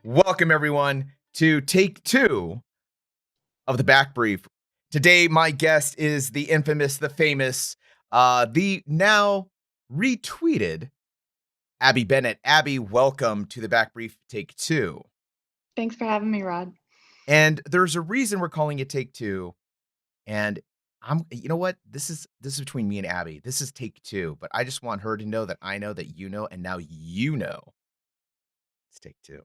Welcome, everyone, to take two of the Back Brief. Today, my guest is the infamous, the famous, the now retweeted Abbie Bennett. Abbie, welcome to the Back Brief Take Two. Thanks for having me, Rod. And there's a reason we're calling it Take Two. And you know what? This is between me and Abbie. This is Take Two, but I just want her to know that I know that you know, and now you know it's Take Two.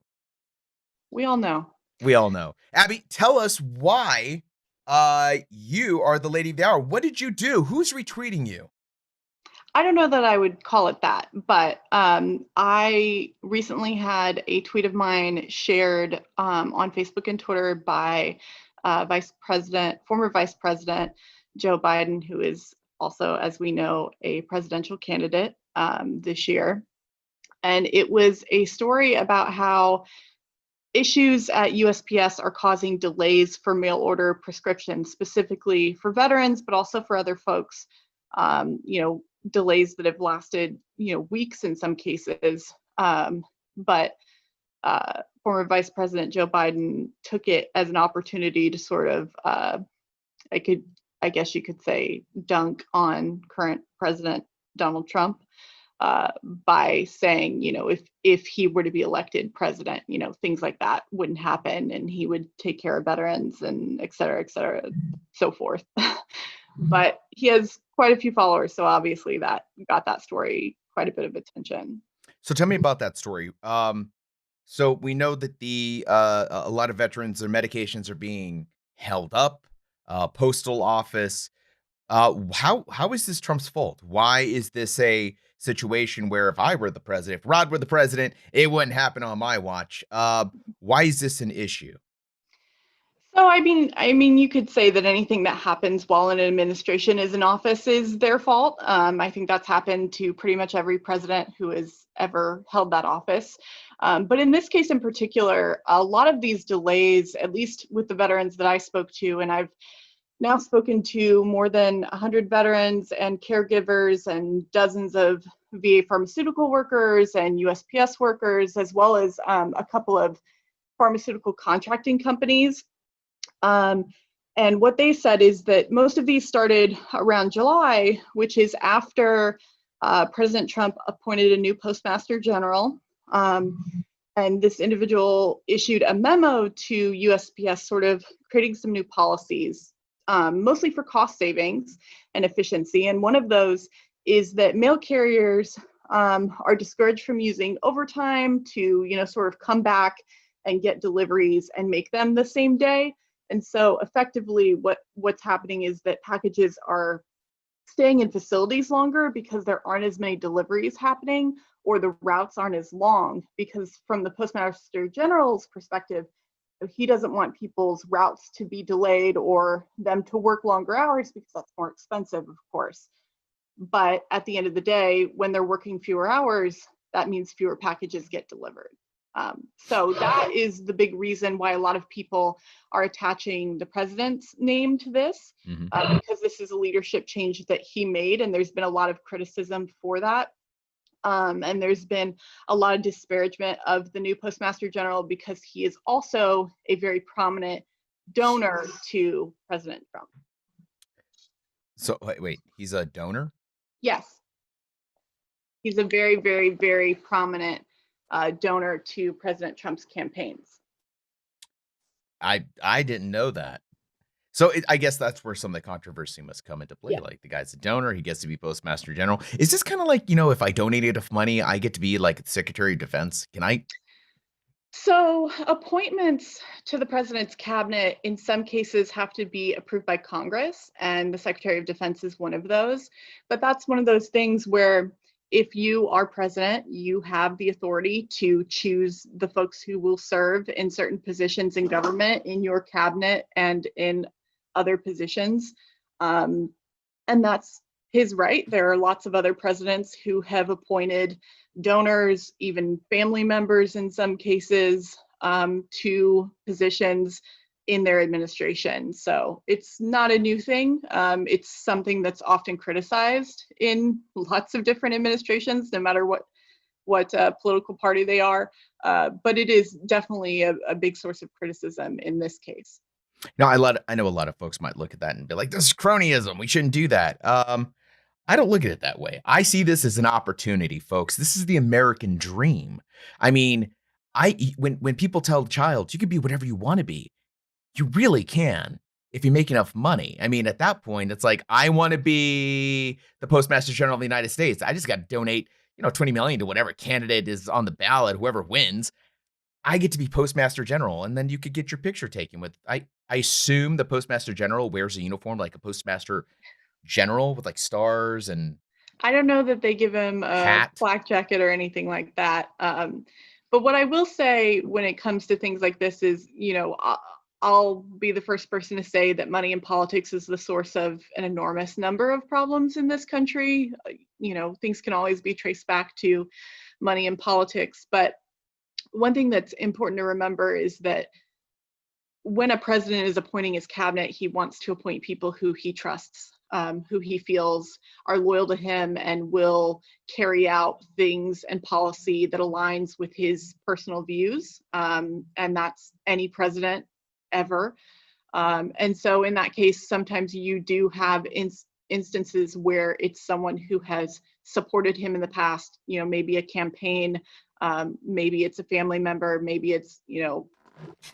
We all know. We all know. Abbie, tell us why you are the lady of the hour. What did you do? Who's retweeting you? I don't know that I would call it that, but I recently had a tweet of mine shared on Facebook and Twitter by former Vice President Joe Biden, who is also, as we know, a presidential candidate this year. And it was a story about how issues at USPS are causing delays for mail order prescriptions, specifically for veterans, but also for other folks. Delays that have lasted, weeks in some cases. But former Vice President Joe Biden took it as an opportunity to sort of, I guess you could say, dunk on current President Donald Trump by saying, if he were to be elected president, things like that wouldn't happen, and he would take care of veterans and et cetera, so forth. But he has quite a few followers, so obviously that got that story quite a bit of attention. So tell me about that story. So we know that a lot of veterans, their medications are being held up. Postal office. How is this Trump's fault? Why is this a situation where if I were the president, if Rod were the president, it wouldn't happen on my watch? Why is this an issue? So I mean, you could say that anything that happens while an administration is in office is their fault. I think that's happened to pretty much every president who has ever held that office. But in this case in particular, a lot of these delays, at least with the veterans that I spoke to, and I've now spoken to more than 100 veterans and caregivers and dozens of VA pharmaceutical workers and USPS workers, as well as a couple of pharmaceutical contracting companies. And what they said is that most of these started around July, which is after President Trump appointed a new postmaster general. And this individual issued a memo to USPS sort of creating some new policies, mostly for cost savings and efficiency. And one of those is that mail carriers are discouraged from using overtime to, sort of come back and get deliveries and make them the same day. And so effectively what's happening is that packages are staying in facilities longer because there aren't as many deliveries happening, or the routes aren't as long, because from the Postmaster General's perspective, he doesn't want people's routes to be delayed or them to work longer hours, because that's more expensive, of course. But at the end of the day, when they're working fewer hours, that means fewer packages get delivered. So that is the big reason why a lot of people are attaching the president's name to this, because this is a leadership change that he made, and there's been a lot of criticism for that. And there's been a lot of disparagement of the new Postmaster General because he is also a very prominent donor to President Trump. So wait, he's a donor? Yes. He's a very, very, very prominent donor to President Trump's campaigns. I didn't know that. So I guess that's where some of the controversy must come into play. Yeah. Like, the guy's a donor, he gets to be Postmaster General. Is this kind of like, if I donate enough money, I get to be like Secretary of Defense? Can I? So appointments to the president's cabinet in some cases have to be approved by Congress, and the Secretary of Defense is one of those. But that's one of those things where if you are president, you have the authority to choose the folks who will serve in certain positions in government, in your cabinet, and in other positions. And that's his right. There are lots of other presidents who have appointed donors, even family members in some cases, to positions in their administration. So it's not a new thing. It's something that's often criticized in lots of different administrations, no matter what political party they are. But it is definitely a big source of criticism in this case. Now, I know a lot of folks might look at that and be like, "This is cronyism. We shouldn't do that." I don't look at it that way. I see this as an opportunity, folks. This is the American dream. I mean, when people tell a child you can be whatever you want to be, you really can if you make enough money. I mean, at that point, it's like I want to be the Postmaster General of the United States. I just got to donate, 20 million to whatever candidate is on the ballot, whoever wins. I get to be Postmaster General, and then you could get your picture taken with. I assume the Postmaster General wears a uniform like a Postmaster General with like stars and I don't know that they give him a hat. flak jacket or anything like that. But what I will say when it comes to things like this is, I'll be the first person to say that money in politics is the source of an enormous number of problems in this country. Things can always be traced back to money in politics. But one thing that's important to remember is that when a president is appointing his cabinet, he wants to appoint people who he trusts, who he feels are loyal to him and will carry out things and policy that aligns with his personal views. And that's any president ever. And so in that case, sometimes you do have instances where it's someone who has supported him in the past, maybe a campaign, maybe it's a family member, maybe it's,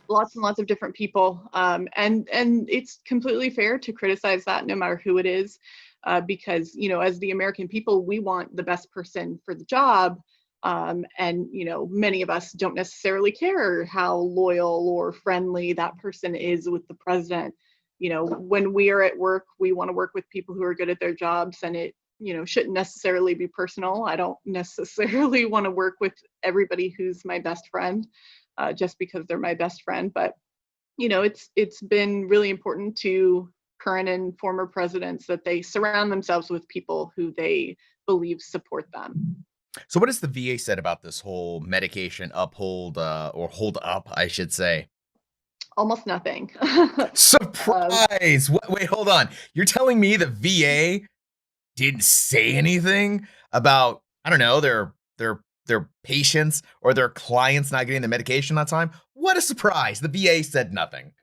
lots and lots of different people. And it's completely fair to criticize that no matter who it is, because, as the American people, we want the best person for the job. And, many of us don't necessarily care how loyal or friendly that person is with the president. When we are at work, we want to work with people who are good at their jobs, and it, shouldn't necessarily be personal. I don't necessarily want to work with everybody who's my best friend. Just because they're my best friend. But it's been really important to current and former presidents that they surround themselves with people who they believe support them. So, what has the VA said about this whole medication uphold or hold up, I should say? Almost nothing. um, Surprise! Wait, hold on. You're telling me the VA didn't say anything about, I don't know, their patients or their clients not getting the medication on time? What a surprise. The VA said nothing.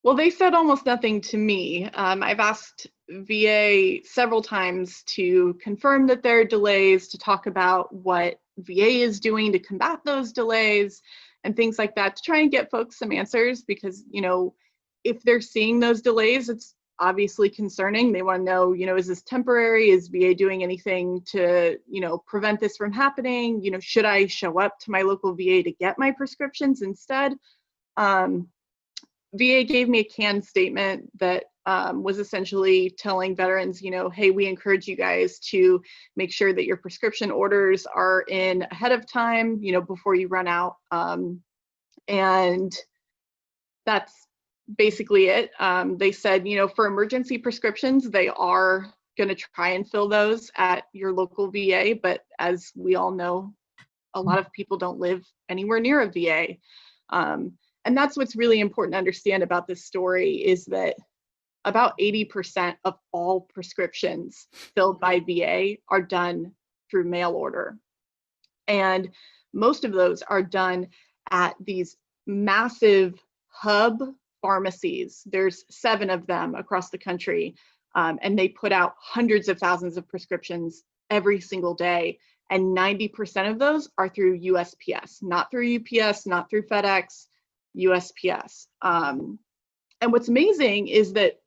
well, they said almost nothing to me. I've asked VA several times to confirm that there are delays, to talk about what VA is doing to combat those delays and things like that, to try and get folks some answers, because, if they're seeing those delays, it's obviously concerning. They want to know, is this temporary? Is VA doing anything to, prevent this from happening? Should I show up to my local VA to get my prescriptions instead? VA gave me a canned statement that was essentially telling veterans, hey, we encourage you guys to make sure that your prescription orders are in ahead of time, before you run out. And that's basically it. They said, for emergency prescriptions, they are going to try and fill those at your local VA. But as we all know, a lot of people don't live anywhere near a VA. And that's what's really important to understand about this story, is that about 80% of all prescriptions filled by VA are done through mail order. And most of those are done at these massive hub pharmacies. There's 7 of them across the country, and they put out hundreds of thousands of prescriptions every single day. And 90% of those are through USPS, not through UPS, not through FedEx, USPS. And what's amazing is that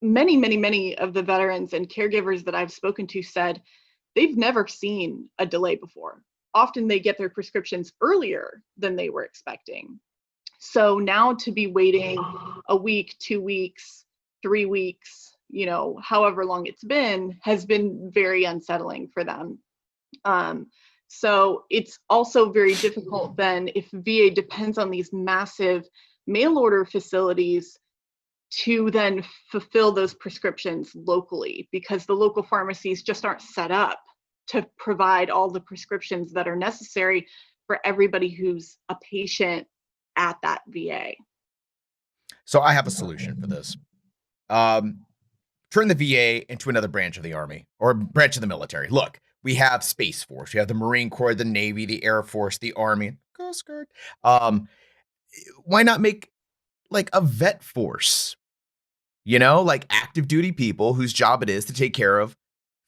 many of the veterans and caregivers that I've spoken to said they've never seen a delay before. Often they get their prescriptions earlier than they were expecting. So now to be waiting a week, 2 weeks, 3 weeks, however long it's been, has been very unsettling for them. So it's also very difficult then if VA depends on these massive mail order facilities to then fulfill those prescriptions locally, because the local pharmacies just aren't set up to provide all the prescriptions that are necessary for everybody who's a patient at that VA. So I have a solution for this. Um, Turn the VA into another branch of the Army or branch of the military. Look, we have Space Force, we have the Marine Corps, the Navy, the Air Force, the Army, Coast Guard. Um, why not make like a vet force? Like active duty people whose job it is to take care of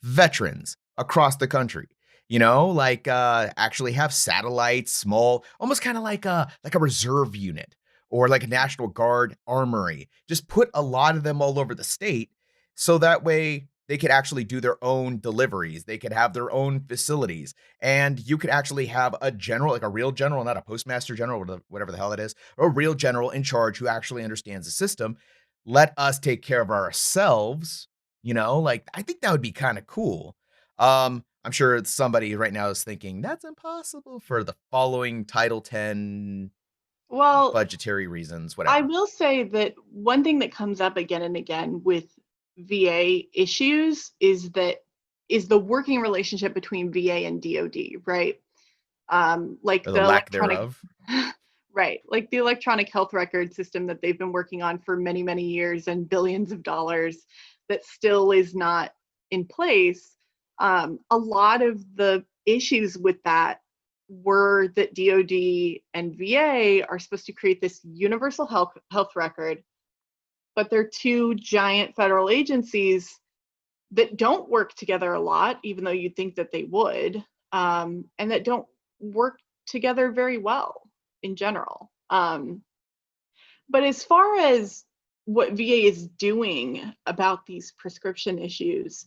veterans across the country. Like actually have satellites, small, almost kind of like a reserve unit or like a National Guard armory. Just put a lot of them all over the state so that way they could actually do their own deliveries. They could have their own facilities. And you could actually have a general, like a real general, not a postmaster general, whatever the hell it is, or a real general in charge who actually understands the system. Let us take care of ourselves. Like I think that would be kind of cool. I'm sure it's somebody right now is thinking that's impossible for the following Title 10 Well, budgetary reasons, I whatever. will say that one thing that comes up again and again with VA issues is the working relationship between VA and DoD, right? Like Or the the lack electronic thereof. right, like the electronic health record system that they've been working on for many, many years and billions of dollars that still is not in place. A lot of the issues with that were that DoD and VA are supposed to create this universal health record, but they're two giant federal agencies that don't work together a lot, even though you'd think that they would, and that don't work together very well in general. But as far as what VA is doing about these prescription issues,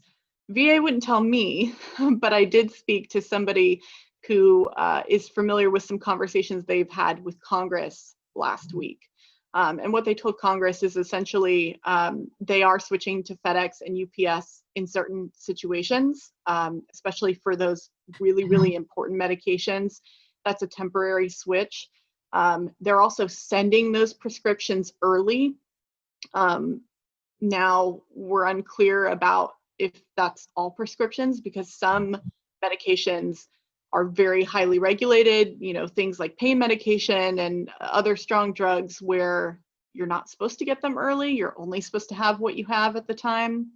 VA wouldn't tell me, but I did speak to somebody who is familiar with some conversations they've had with Congress last week. And what they told Congress is essentially they are switching to FedEx and UPS in certain situations, especially for those really, really important medications. That's a temporary switch. They're also sending those prescriptions early. Um, Now we're unclear about if that's all prescriptions because some medications are very highly regulated, things like pain medication and other strong drugs where you're not supposed to get them early. You're only supposed to have what you have at the time.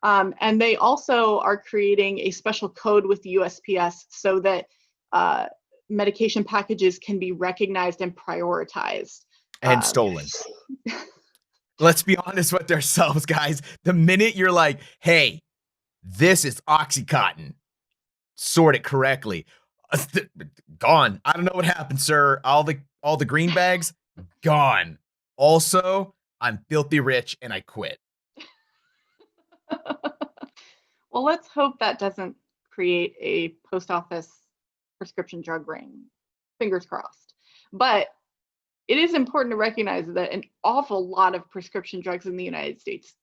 And they also are creating a special code with the USPS so that uh, medication packages can be recognized and prioritized. And Um, stolen. Let's be honest with ourselves, guys. The minute you're like, hey, this is Oxycontin, sort it correctly. Gone. I don't know what happened, sir. All the green bags gone. Also, I'm filthy rich and I quit. well, let's hope that doesn't create a post office prescription drug ring. Fingers crossed. But it is important to recognize that an awful lot of prescription drugs in the United States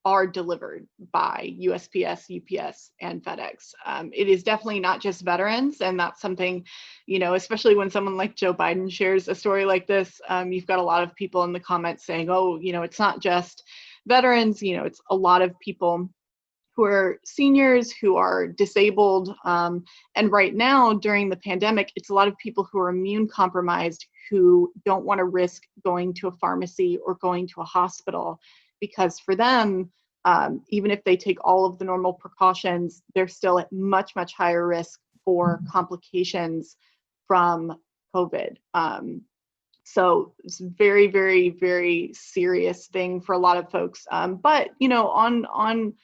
are delivered by USPS, UPS, and FedEx. It is definitely not just veterans, and that's something, especially when someone like Joe Biden shares a story like this, you've got a lot of people in the comments saying, oh, it's not just veterans, it's a lot of people who are seniors, who are disabled. And right now, during the pandemic, it's a lot of people who are immune compromised who don't want to risk going to a pharmacy or going to a hospital because for them, even if they take all of the normal precautions, they're still at much, much higher risk for complications from COVID. So it's a very, very, very serious thing for a lot of folks. But on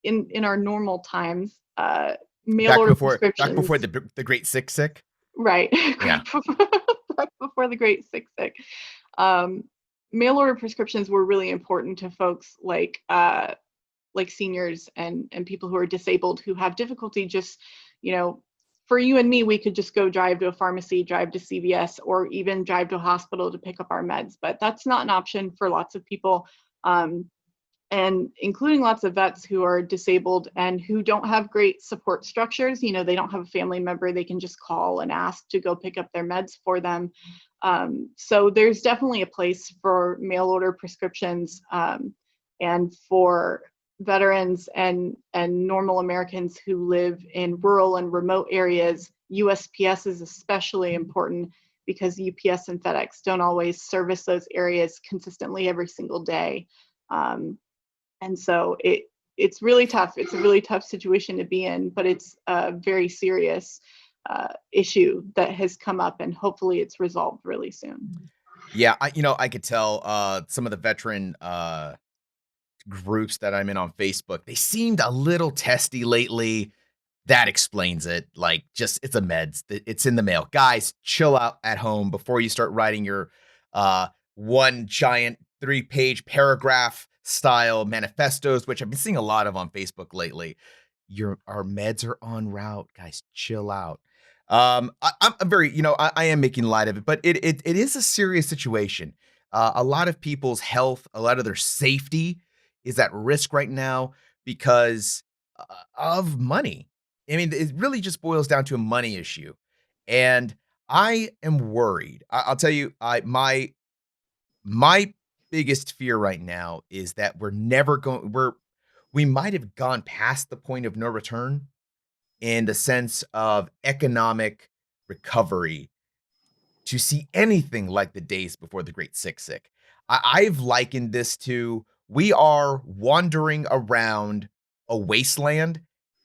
in our normal times, mail order Back before prescriptions, the great sick. right? Yeah. Back before the great sick. Um, Mail order prescriptions were really important to folks like seniors and people who are disabled who have difficulty just, you know, for you and me, we could just go drive to a pharmacy, drive to CVS, or even drive to a hospital to pick up our meds. But that's not an option for lots of people. And including lots of vets who are disabled and who don't have great support structures. They don't have a family member they can just call and ask to go pick up their meds for them. So there's definitely a place for mail order prescriptions, and for veterans and normal Americans who live in rural and remote areas. USPS is especially important because UPS and FedEx don't always service those areas consistently every single day. Um, and so it's really tough. It's a really tough situation to be in, but it's a very serious issue that has come up, and hopefully it's resolved really soon. Yeah, I could tell, some of the veteran, groups that I'm in on Facebook, they seemed a little testy lately. That explains it. Like, just it's a meds. It's in the mail. Guys, chill out at home before you start writing your one giant 3-page paragraph style manifestos, which I've been seeing a lot of on Facebook lately. Your Our meds are en route, guys. Chill out. I'm very, I am making light of it, but it is a serious situation. A lot of people's health, a lot of their safety is at risk right now because of money. I mean, it really just boils down to a money issue, and I am worried. I'll tell you, I my biggest fear right now is that we might have gone past the point of no return in the sense of economic recovery to see anything like the days before the Great Sick. I've likened this to we are wandering around a wasteland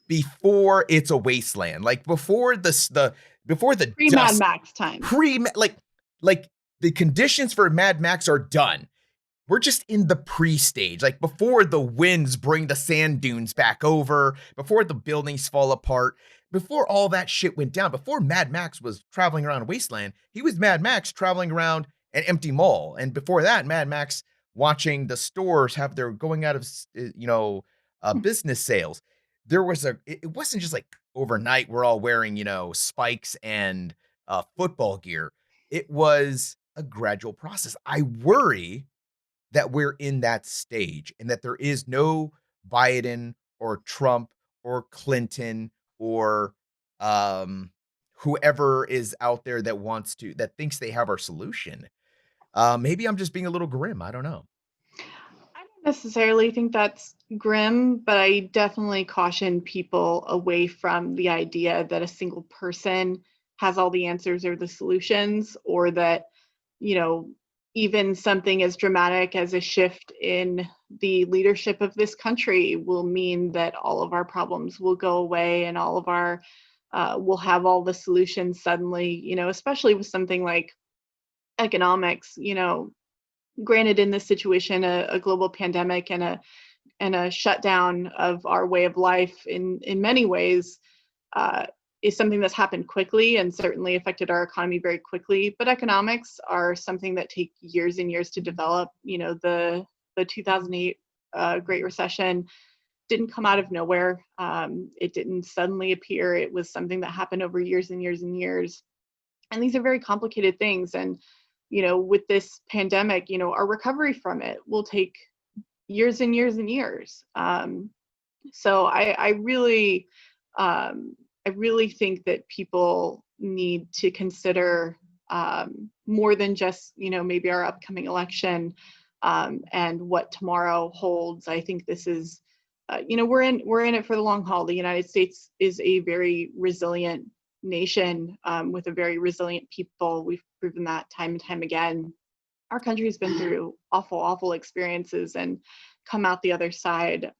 before it's a wasteland, like before the Pre Mad dust Max times. pre like the conditions for Mad Max are done. We're just in the pre-stage, like before the winds bring the sand dunes back over, before the buildings fall apart, before all that shit went down, before Mad Max was traveling around a wasteland, he was Mad Max traveling around an empty mall. And before that, Mad Max watching the stores have their going out of, business sales. It wasn't just like overnight, we're all wearing, spikes and football gear. It was a gradual process. I worry that we're in that stage and that there is no Biden or Trump or Clinton or um, whoever is out there that thinks they have our solution. Maybe I'm just being a little grim. I don't know. I don't necessarily think that's grim, but I definitely caution people away from the idea that a single person has all the answers or the solutions, or that, you know, even something as dramatic as a shift in the leadership of this country will mean that all of our problems will go away and all of our we'll have all the solutions suddenly, especially with something like economics. Granted, in this situation, a global pandemic and a shutdown of our way of life in many ways uh, is something that's happened quickly and certainly affected our economy very quickly. But economics are something that take years and years to develop. The 2008 Great Recession didn't come out of nowhere. It didn't suddenly appear. It was something that happened over years and years and years. And these are very complicated things. And with this pandemic, our recovery from it will take years and years and years. So I really think that people need to consider more than just maybe our upcoming election and what tomorrow holds. I think this is we're in it for the long haul. The United States is a very resilient nation with a very resilient people. We've proven that time and time again. Our country's been through awful, awful experiences and come out the other side.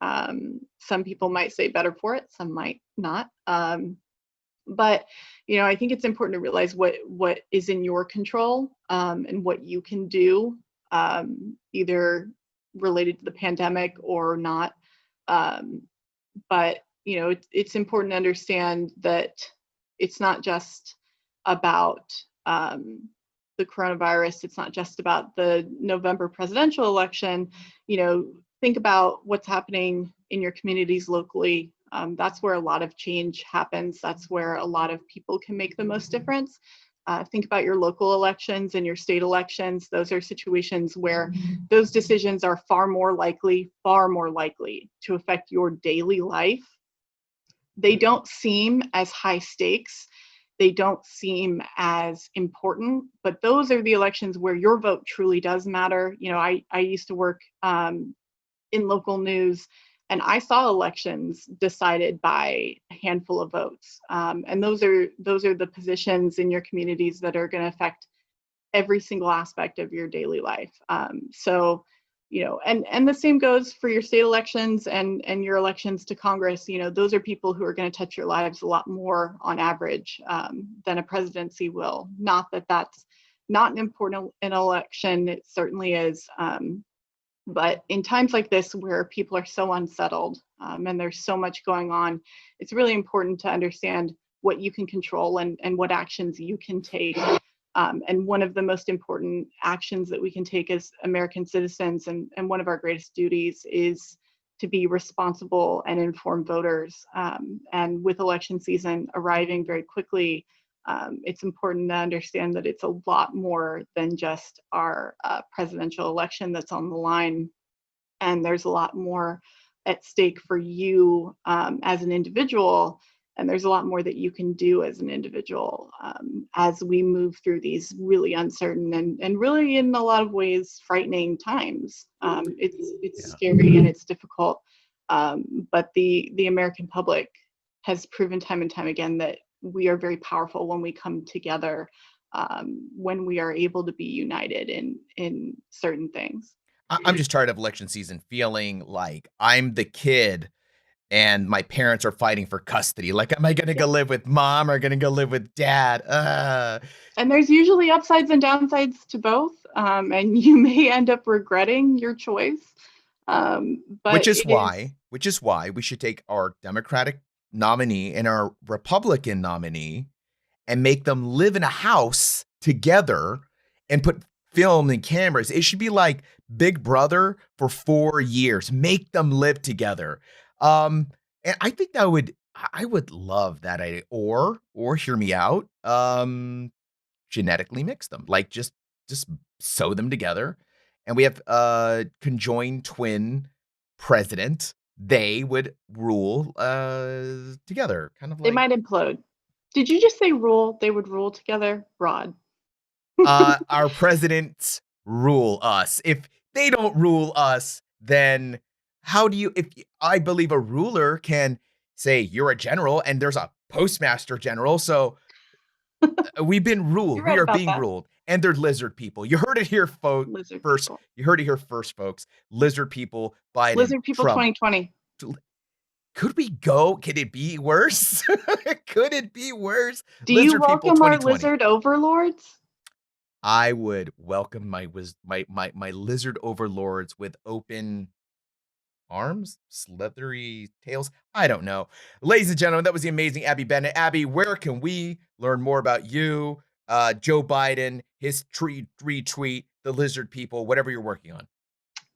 Some people might say better for it, some might not. But I think it's important to realize what is in your control and what you can do, either related to the pandemic or not. But it's important to understand that it's not just about the coronavirus. It's not just about the November presidential election. Think about what's happening in your communities locally. That's where a lot of change happens. That's where a lot of people can make the most difference. Think about your local elections and your state elections. Those are situations where those decisions are far more likely to affect your daily life. They don't seem as high stakes. They don't seem as important, but those are the elections where your vote truly does matter. I used to work in local news, and I saw elections decided by a handful of votes. And those are the positions in your communities that are going to affect every single aspect of your daily life. So, and the same goes for your state elections and your elections to Congress. Those are people who are going to touch your lives a lot more on average than a presidency will. Not that that's not an important an election, it certainly is. But in times like this, where people are so unsettled and there's so much going on, it's really important to understand what you can control and what actions you can take. And one of the most important actions that we can take as American citizens, and one of our greatest duties, is to be responsible and informed voters. And with election season arriving very quickly, it's important to understand that it's a lot more than just our presidential election that's on the line. And there's a lot more at stake for you as an individual. And there's a lot more that you can do as an individual as we move through these really uncertain and really, in a lot of ways, frightening times. It's Yeah. scary and it's difficult. But the American public has proven time and time again that we are very powerful when we come together, when we are able to be united in certain things. I'm just tired of election season feeling like I'm the kid and my parents are fighting for custody. Like, am I gonna go Yep. live with mom or gonna go live with dad? And there's usually upsides and downsides to both, and you may end up regretting your choice. But Which is it is, why we should take our Democratic nominee and our Republican nominee and make them live in a house together and put film and cameras. It should be like Big Brother for 4 years. Make them live together. Um, and I think I would love that idea. Or hear me out. Genetically mix them. Like just sew them together. And we have a conjoined twin president. They would rule together, kind of they like might implode. Did you just say rule? They would rule together? Rod. our presidents rule us. If they don't rule us, then how do you if I believe a ruler can say you're a general and there's a postmaster general, so we've been ruled. You're We right are about being that. ruled. And they're lizard people. You heard it here Lizard first. people. You heard it here first, folks. Lizard people, Biden, Lizard people Trump. 2020. Could we go? Could it be worse? Could it be worse? Do you Lizard people welcome our 2020. lizard overlords? I would welcome my lizard overlords with open arms, slithery tails. I don't know. Ladies and gentlemen, that was the amazing Abbie Bennett. Abbie, where can we learn more about you, Joe Biden, his retweet, the lizard people, whatever you're working on?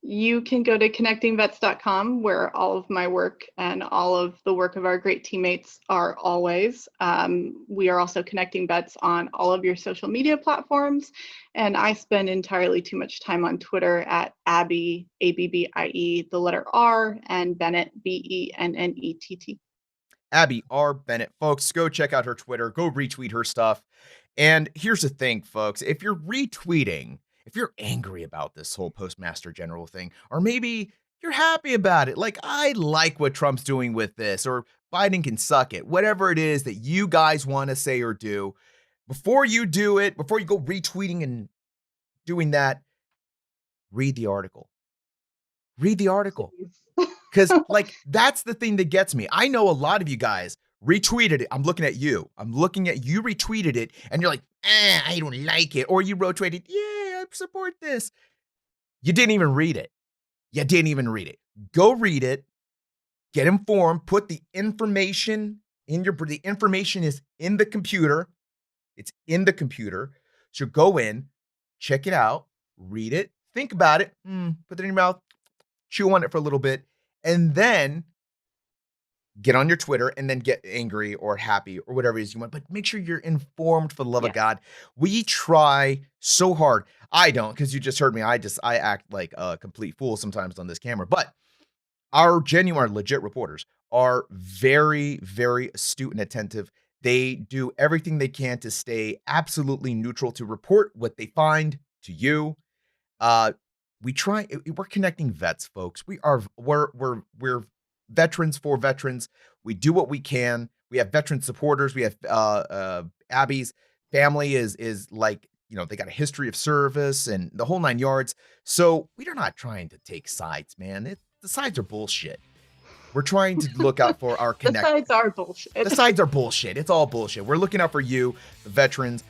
You can go to connectingvets.com, where all of my work and all of the work of our great teammates are always. We are also connecting vets on all of your social media platforms. And I spend entirely too much time on Twitter at Abbie, Abbie, the letter R, and Bennett, Bennett. Abbie R. Bennett. Folks, go check out her Twitter. Go retweet her stuff. And here's the thing, folks. If you're retweeting, if you're angry about this whole Postmaster General thing, or maybe you're happy about it, like I like what Trump's doing with this, or Biden can suck it, whatever it is that you guys want to say or do, before you do it, before you go retweeting and doing that, read the article. Read the article. Please. Because, like, that's the thing that gets me. I know a lot of you guys retweeted it. I'm looking at you. I'm looking at you retweeted it, and you're like, I don't like it. Or you retweeted, yeah, I support this. You didn't even read it. You didn't even read it. Go read it. Get informed. Put the information in the information is in the computer. It's in the computer. So go in, check it out, read it, think about it, put it in your mouth, chew on it for a little bit, and then get on your Twitter and then get angry or happy or whatever it is you want. But make sure you're informed for the love of Yes. God. We try so hard. I don't, because you just heard me. I act like a complete fool sometimes on this camera. But our genuine, legit reporters are very, very astute and attentive. They do everything they can to stay absolutely neutral, to report what they find to you. Uh, we're connecting vets, folks. We're veterans for veterans. We do what we can. We have veteran supporters. We have Abbie's family is like they got a history of service and the whole 9 yards. So we are not trying to take sides, man. The sides are bullshit. We're trying to look out for our The connect. sides are The bullshit. sides are bullshit. It's all bullshit. We're looking out for you, the veterans.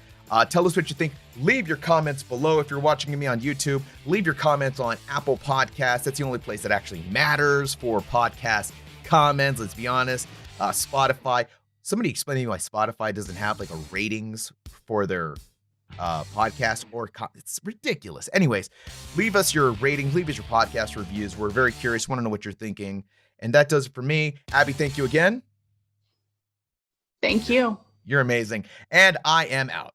Tell us what you think. Leave your comments below if you're watching me on YouTube. Leave your comments on Apple Podcasts. That's the only place that actually matters for podcast comments. Let's be honest. Spotify. Somebody explain to me why Spotify doesn't have like a ratings for their podcast it's ridiculous. Anyways, leave us your ratings. Leave us your podcast reviews. We're very curious. Want to know what you're thinking. And that does it for me. Abbie, thank you again. Thank you. You're amazing. And I am out.